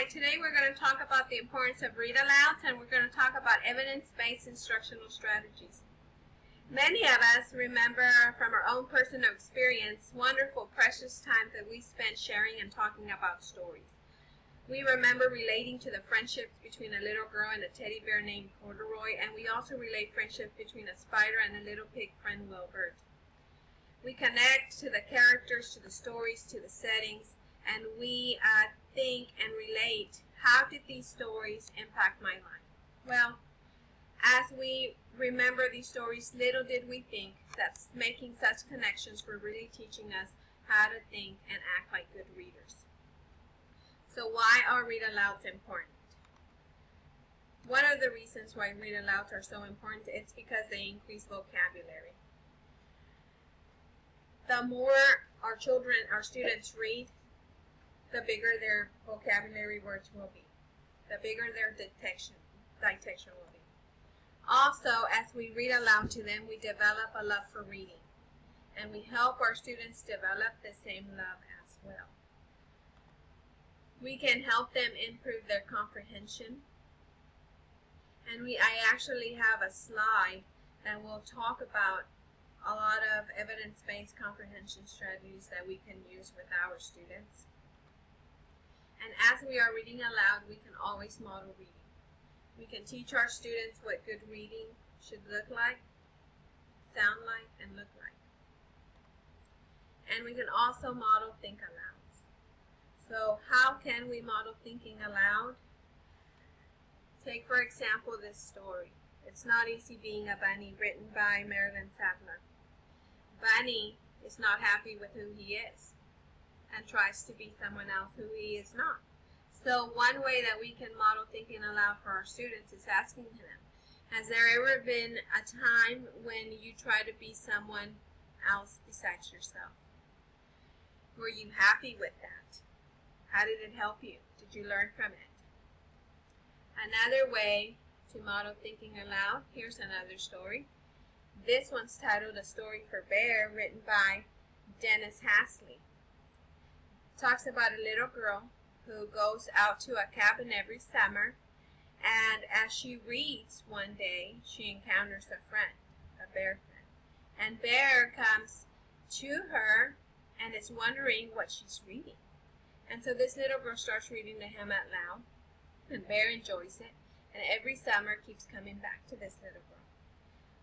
Hi, today we're going to talk about the importance of read alouds, and we're going to talk about evidence-based instructional strategies. Many of us remember from our own personal experience wonderful, precious times that we spent sharing and talking about stories. We remember relating to the friendships between a little girl and a teddy bear named Corduroy, and we also relate friendships between a spider and a little pig friend Wilbert. We connect to the characters, to the stories, to the settings, and we think and relate, how did these stories impact my life? Well, as we remember these stories, little did we think that making such connections were really teaching us how to think and act like good readers. So why are read alouds important? One of the reasons why read alouds are so important is because they increase vocabulary. The more our children, our students read, the bigger their vocabulary words will be. The bigger their diction will be. Also, as we read aloud to them, we develop a love for reading. And we help our students develop the same love as well. We can help them improve their comprehension. And I actually have a slide that will talk about a lot of evidence-based comprehension strategies that we can use with our students. And as we are reading aloud, we can always model reading. We can teach our students what good reading should look like, sound like, and look like. And we can also model think alouds. So how can we model thinking aloud? Take, for example, this story. It's Not Easy Being a Bunny, written by Marilyn Sadler. Bunny is not happy with who he is and tries to be someone else who he is not. So one way that we can model thinking aloud for our students is asking them, has there ever been a time when you try to be someone else besides yourself? Were you happy with that? How did it help you? Did you learn from it? Another way to model thinking aloud, here's another story. This one's titled A Story for Bear, written by Dennis Hasley. It talks about a little girl who goes out to a cabin every summer, and as she reads one day, she encounters a friend, a bear friend. And Bear comes to her and is wondering what she's reading. And so this little girl starts reading to him out loud, and Bear enjoys it, and every summer keeps coming back to this little girl.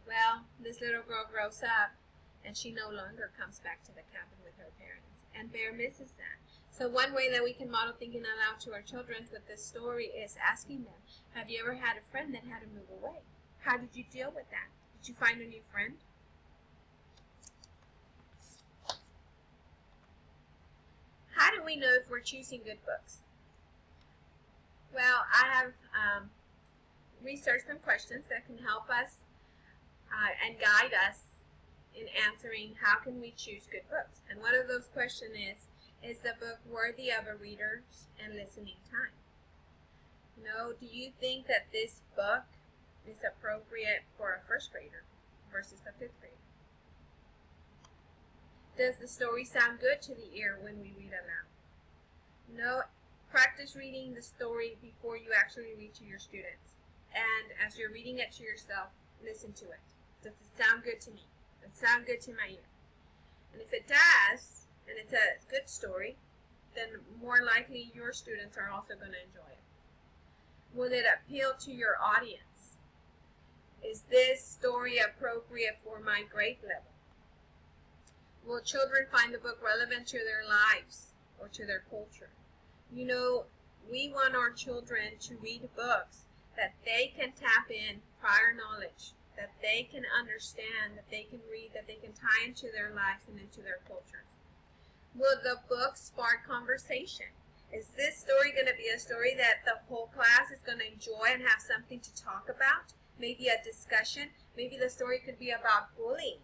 Well, this little girl grows up, and she no longer comes back to the cabin with her parents, and Bear misses that. So one way that we can model thinking aloud to our children with this story is asking them, have you ever had a friend that had to move away? How did you deal with that? Did you find a new friend? How do we know if we're choosing good books? Well, I have researched some questions that can help us and guide us in answering how can we choose good books. And one of those questions is the book worthy of a reader's and listening time? Do you think that this book is appropriate for a first grader versus a fifth grader? Does the story sound good to the ear when we read aloud? Practice reading the story before you actually read to your students. And as you're reading it to yourself, listen to it. Does it sound good to me? Does it sound good to my ear? And if it does, and it's a good story, then more likely your students are also going to enjoy it. Will it appeal to your audience? Is this story appropriate for my grade level? Will children find the book relevant to their lives or to their culture? We want our children to read books that they can tap in prior knowledge, that they can understand, that they can read, that they can tie into their lives and into their cultures. Will the book spark conversation? Is this story going to be a story that the whole class is going to enjoy and have something to talk about? Maybe a discussion. Maybe the story could be about bullying,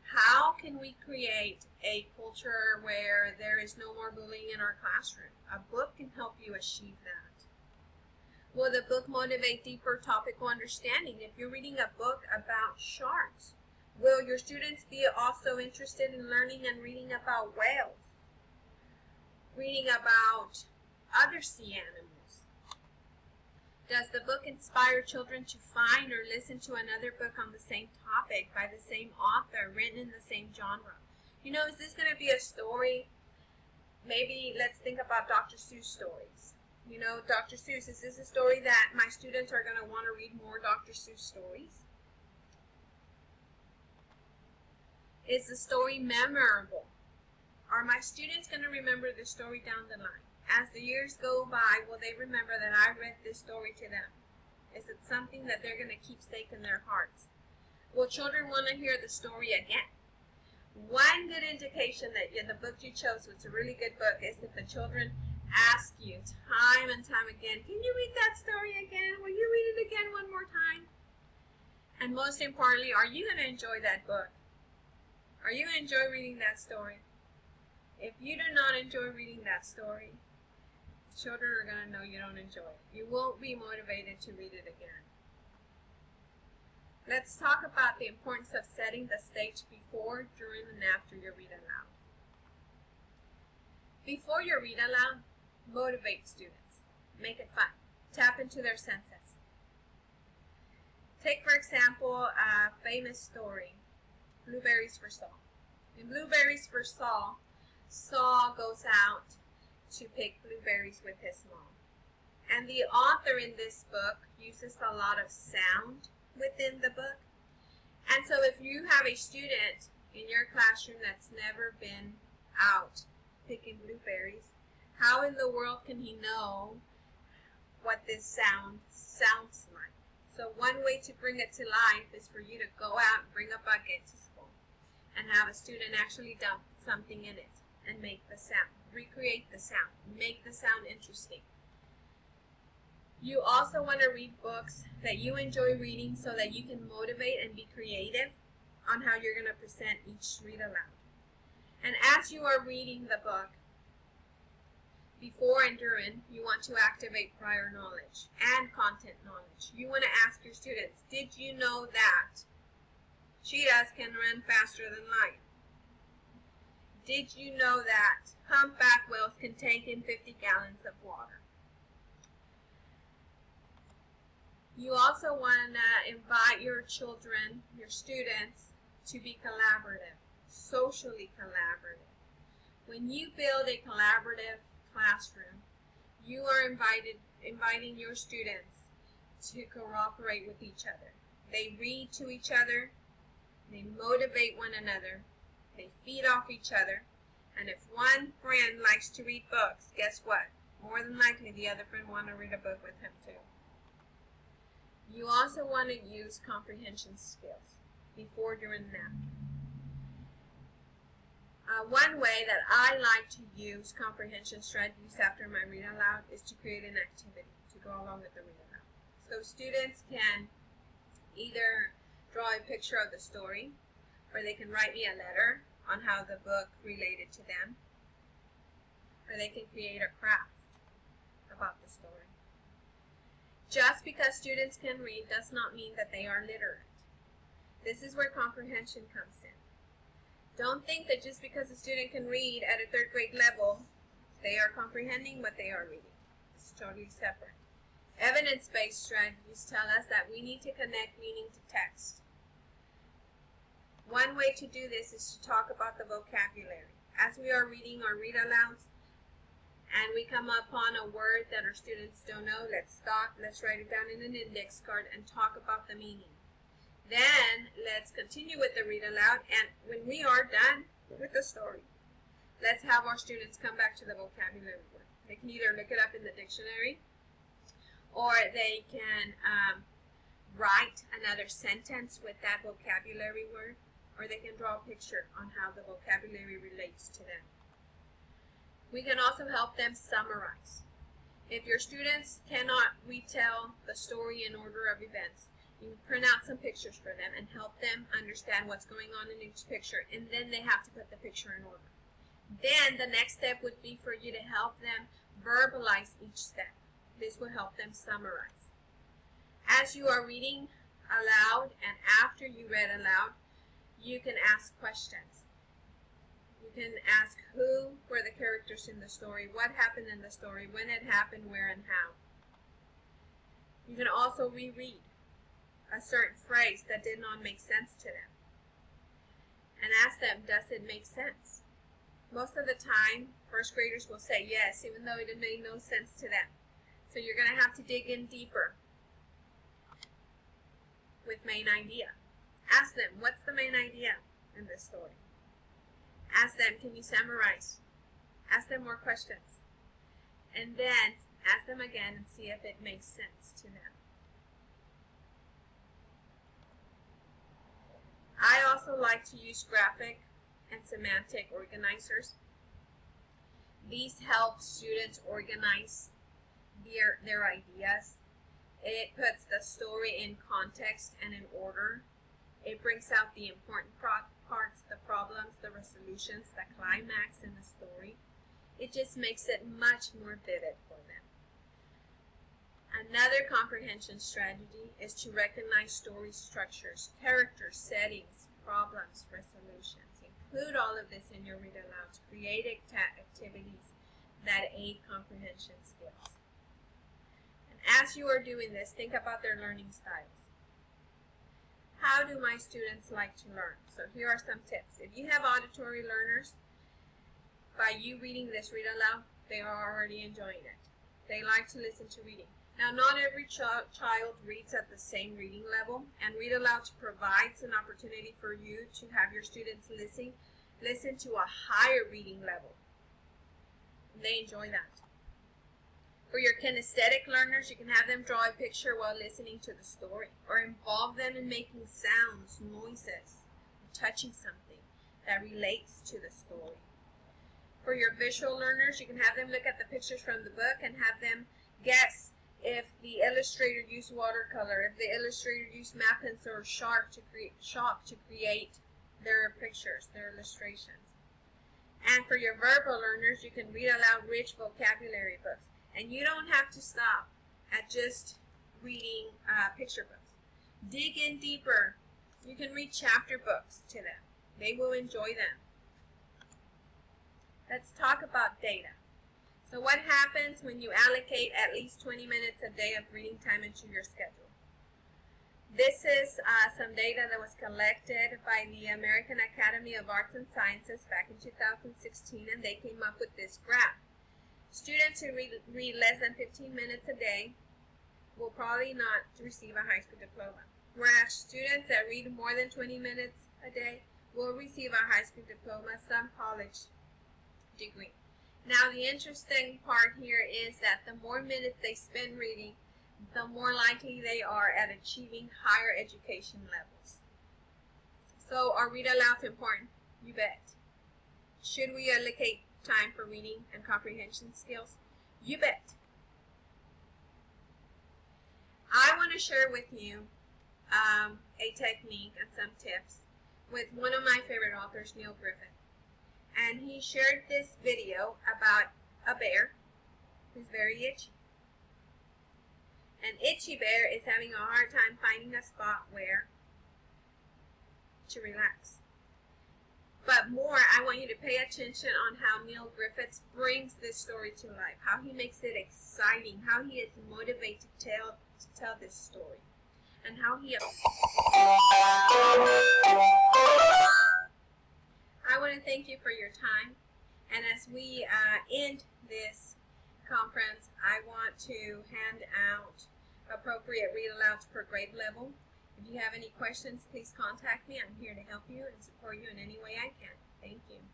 How can we create a culture where there is no more bullying in our classroom? A book can help you achieve that. Will the book motivate deeper topical understanding? If you're reading a book about sharks, will your students be also interested in learning and reading about whales? Reading about other sea animals? Does the book inspire children to find or listen to another book on the same topic by the same author, written in the same genre? You know, is this going to be a story? Maybe let's think about Dr. Seuss stories. You know, Dr. Seuss, is this a story that my students are going to want to read more Dr. Seuss stories? Is the story memorable? Are my students going to remember the story down the line? As the years go by, will they remember that I read this story to them? Is it something that they're going to keep safe in their hearts? Will children want to hear the story again? One good indication that the book you chose was a really good book is if the children ask you time and time again, can you read that story again? Will you read it again one more time? And most importantly, are you going to enjoy that book? Are you going to enjoy reading that story? If you do not enjoy reading that story, children are going to know you don't enjoy it. You won't be motivated to read it again. Let's talk about the importance of setting the stage before, during, and after your read aloud. Before your read aloud, motivate students. Make it fun. Tap into their senses. Take, for example, a famous story, Blueberries for Saul. In Blueberries for Saul, Saul goes out to pick blueberries with his mom. And the author in this book uses a lot of sound within the book. And so if you have a student in your classroom that's never been out picking blueberries, how in the world can he know what this sound sounds like? So one way to bring it to life is for you to go out and bring a bucket to school and have a student actually dump something in it and make the sound. Recreate the sound. Make the sound interesting. You also want to read books that you enjoy reading so that you can motivate and be creative on how you're going to present each read aloud. And as you are reading the book, before and during, you want to activate prior knowledge and content knowledge. You want to ask your students, did you know that cheetahs can run faster than lions? Did you know that humpback whales can take in 50 gallons of water? You also want to invite your children, your students, to be collaborative, socially collaborative. When you build a collaborative classroom, you are inviting your students to cooperate with each other. They read to each other, they motivate one another, they feed off each other, and if one friend likes to read books, guess what? More than likely the other friend want to read a book with him too. You also want to use comprehension skills before, during, and after. One way that I like to use comprehension strategies after my read aloud is to create an activity to go along with the read aloud. So students can either draw a picture of the story, or they can write me a letter on how the book related to them, or they can create a craft about the story. Just because students can read does not mean that they are literate. This is where comprehension comes in. Don't think that just because a student can read at a 3rd grade level, they are comprehending what they are reading. It's totally separate. Evidence-based strategies tell us that we need to connect meaning to text. One way to do this is to talk about the vocabulary. As we are reading our read alouds and we come upon a word that our students don't know, let's stop, let's write it down in an index card and talk about the meaning. Then let's continue with the read aloud, and when we are done with the story, let's have our students come back to the vocabulary word. They can either look it up in the dictionary, or they can write another sentence with that vocabulary word, or they can draw a picture on how the vocabulary relates to them. We can also help them summarize. If your students cannot retell the story in order of events, you can print out some pictures for them and help them understand what's going on in each picture, and then they have to put the picture in order. Then the next step would be for you to help them verbalize each step. This will help them summarize. As you are reading aloud and after you read aloud, you can ask questions. You can ask who were the characters in the story, what happened in the story, when it happened, where, and how. You can also reread a certain phrase that did not make sense to them and ask them, does it make sense? Most of the time, first graders will say yes, even though it made no sense to them. So you're going to have to dig in deeper with main idea. Ask them, what's the main idea in this story? Ask them, can you summarize? Ask them more questions. And then ask them again and see if it makes sense to them. I also like to use graphic and semantic organizers. These help students organize their ideas. It puts the story in context and in order. It brings out the important parts, the problems, the resolutions, the climax in the story. It just makes it much more vivid for them. Another comprehension strategy is to recognize story structures, characters, settings, problems, resolutions. Include all of this in your Read Aloud. Create activities that aid comprehension skills. And as you are doing this, think about their learning styles. How do my students like to learn? So here are some tips. If you have auditory learners, by you reading this Read Aloud, they are already enjoying it. They like to listen to reading. Now, not every child reads at the same reading level, and Read Aloud provides an opportunity for you to have your students listen to a higher reading level. And they enjoy that. For your kinesthetic learners, you can have them draw a picture while listening to the story, or involve them in making sounds, noises, or touching something that relates to the story. For your visual learners, you can have them look at the pictures from the book and have them guess if the illustrator used watercolor, if the illustrator used matte pencil or chalk to create their pictures, their illustrations. And for your verbal learners, you can read aloud rich vocabulary books. And you don't have to stop at just reading picture books. Dig in deeper. You can read chapter books to them. They will enjoy them. Let's talk about data. So what happens when you allocate at least 20 minutes a day of reading time into your schedule? This is some data that was collected by the American Academy of Arts and Sciences back in 2016, and they came up with this graph. Students who read less than 15 minutes a day will probably not receive a high school diploma, whereas students that read more than 20 minutes a day will receive a high school diploma, some college degree. Now, the interesting part here is that the more minutes they spend reading, the more likely they are at achieving higher education levels. So, are Read Alouds important? You bet. Should we allocate time for reading and comprehension skills? You bet. I want to share with you a technique and some tips with one of my favorite authors, Neal Griffith. And he shared this video about a bear who's very itchy. An itchy bear is having a hard time finding a spot where to relax. But more, I want you to pay attention on how Neal Griffith brings this story to life, how he makes it exciting, how he is motivated to tell this story, and how he... I want to thank you for your time, and as we end this conference, I want to hand out appropriate Read Alouds per grade level. If you have any questions, please contact me. I'm here to help you and support you in any way I can. Thank you.